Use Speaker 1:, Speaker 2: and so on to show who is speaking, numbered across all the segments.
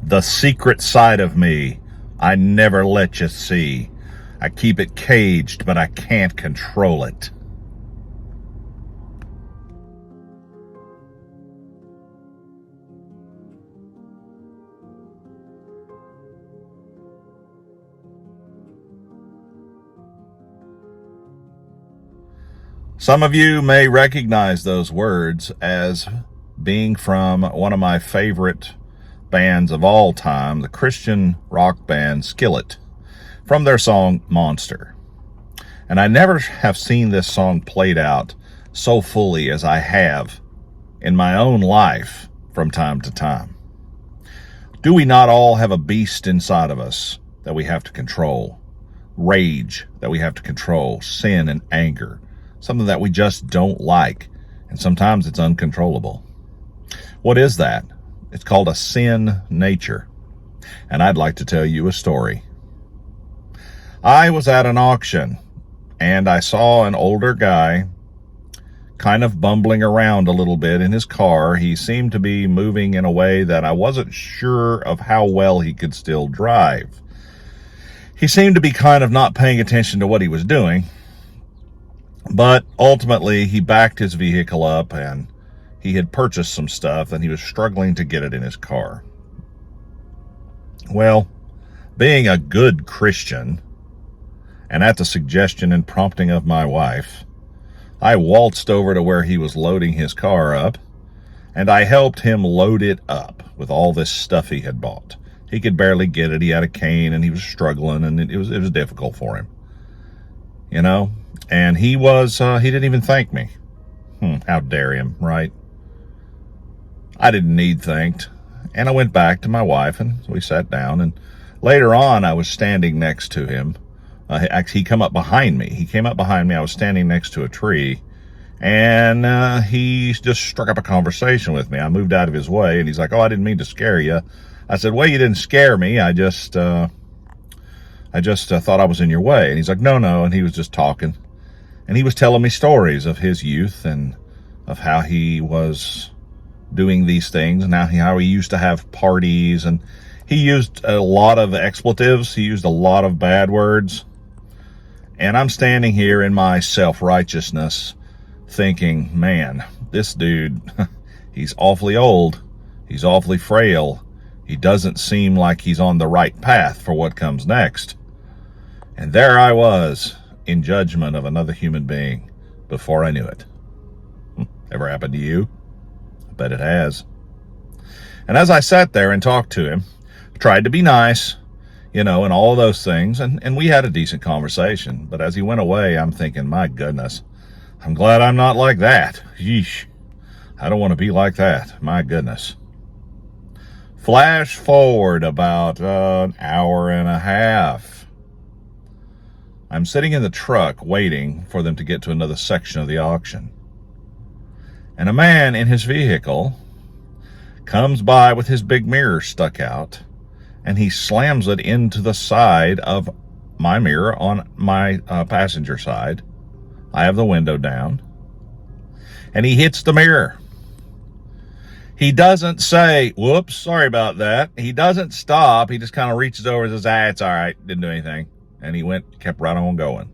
Speaker 1: The secret side of me, I never let you see. I keep it caged, but I can't control it. Some of you may recognize those words as being from one of my favorite bands of all time, the Christian rock band Skillet, from their song Monster. And I never have seen this song played out so fully as I have in my own life from time to time. Do we not all have a beast inside of us that we have to control? Rage that we have to control, sin and anger, something that we just don't like, and sometimes it's uncontrollable. What is that? It's called a sin nature, and I'd like to tell you a story. I was at an auction, and I saw an older guy kind of bumbling around a little bit in his car. He seemed to be moving in a way that I wasn't sure of how well he could still drive. He seemed to be kind of not paying attention to what he was doing, but ultimately he backed his vehicle up and he had purchased some stuff and he was struggling to get it in his car. Well, being a good Christian, and at the suggestion and prompting of my wife, I waltzed over to where he was loading his car up, and I helped him load it up with all this stuff he had bought. He could barely get it. He had a cane, and he was struggling, and it was difficult for him, you know. And he didn't even thank me. How dare him, right? I didn't need thanked, and I went back to my wife, and we sat down. And later on, I was standing next to him. Actually, he came up behind me. I was standing next to a tree, and he just struck up a conversation with me. I moved out of his way, and he's like, "Oh, I didn't mean to scare you." I said, "Well, you didn't scare me. I just thought I was in your way." And he's like, "No." And he was just talking, and he was telling me stories of his youth and of how he was doing these things and how he used to have parties, and he used a lot of expletives. He used a lot of bad words. And I'm standing here in my self-righteousness thinking, man, this dude, he's awfully old. He's awfully frail. He doesn't seem like he's on the right path for what comes next. And there I was in judgment of another human being before I knew it. Ever happened to you? I bet it has. And as I sat there and talked to him, tried to be nice, and all of those things, and we had a decent conversation. But as he went away, I'm thinking, my goodness, I'm glad I'm not like that. Yeesh. I don't want to be like that. My goodness. Flash forward about an hour and a half. I'm sitting in the truck waiting for them to get to another section of the auction. And a man in his vehicle comes by with his big mirror stuck out, and he slams it into the side of my mirror on my passenger side. I have the window down, and he hits the mirror. He doesn't say, "Whoops, sorry about that." He doesn't stop. He just kind of reaches over and says, "It's all right, didn't do anything." And he kept right on going.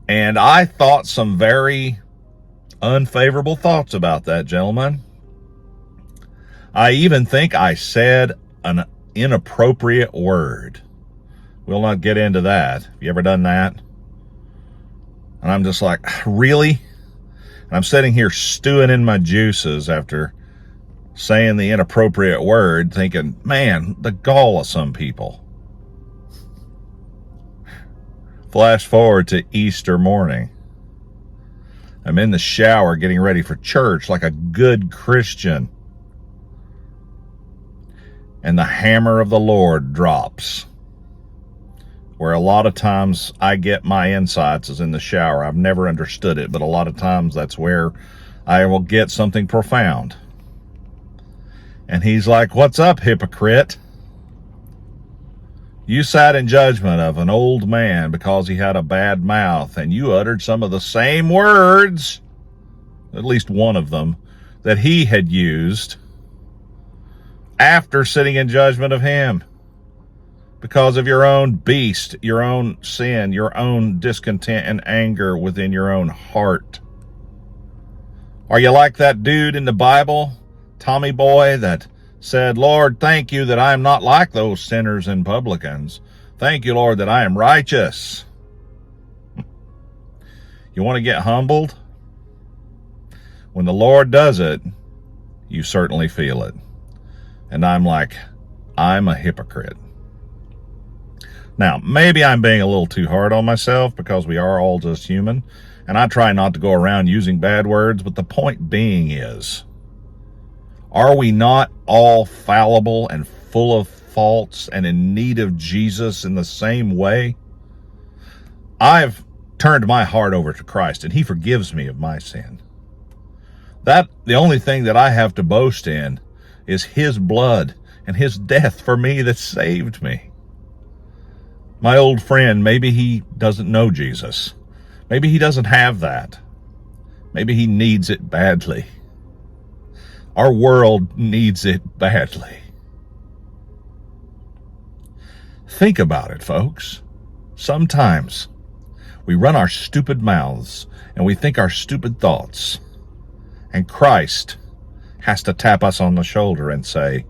Speaker 1: And I thought some very unfavorable thoughts about that gentleman. I even think I said an inappropriate word. We'll not get into that. Have you ever done that? And I'm just like, really? And I'm sitting here stewing in my juices after saying the inappropriate word, thinking, man, the gall of some people. Flash forward to Easter morning. I'm in the shower getting ready for church like a good Christian. And the hammer of the Lord drops. Where a lot of times I get my insights is in the shower. I've never understood it, but a lot of times that's where I will get something profound. And he's like, "What's up, hypocrite? You sat in judgment of an old man because he had a bad mouth, and you uttered some of the same words, at least one of them, that he had used after sitting in judgment of him because of your own beast, your own sin, your own discontent and anger within your own heart. Are you like that dude in the Bible, Tommy Boy, that said, Lord, thank you that I am not like those sinners and publicans. Thank you, Lord, that I am righteous. You want to get humbled? When the Lord does it, you certainly feel it. And I'm like, I'm a hypocrite. Now, maybe I'm being a little too hard on myself because we are all just human, and I try not to go around using bad words, but the point being is, are we not all fallible and full of faults and in need of Jesus in the same way? I've turned my heart over to Christ, and he forgives me of my sin. The only thing that I have to boast in is his blood and his death for me that saved me. My old friend, maybe he doesn't know Jesus. Maybe he doesn't have that. Maybe he needs it badly. Our world needs it badly. Think about it, folks. Sometimes we run our stupid mouths and we think our stupid thoughts, and Christ has to tap us on the shoulder and say,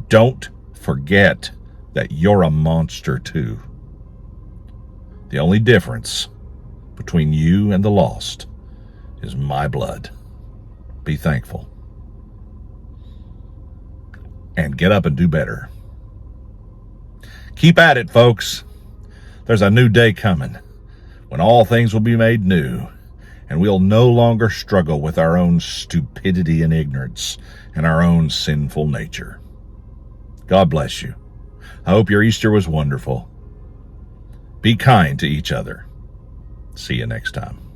Speaker 1: don't forget that you're a monster too. The only difference between you and the lost is my blood. Be thankful. And get up and do better. Keep at it, folks. There's a new day coming when all things will be made new, and we'll no longer struggle with our own stupidity and ignorance and our own sinful nature. God bless you. I hope your Easter was wonderful. Be kind to each other. See you next time.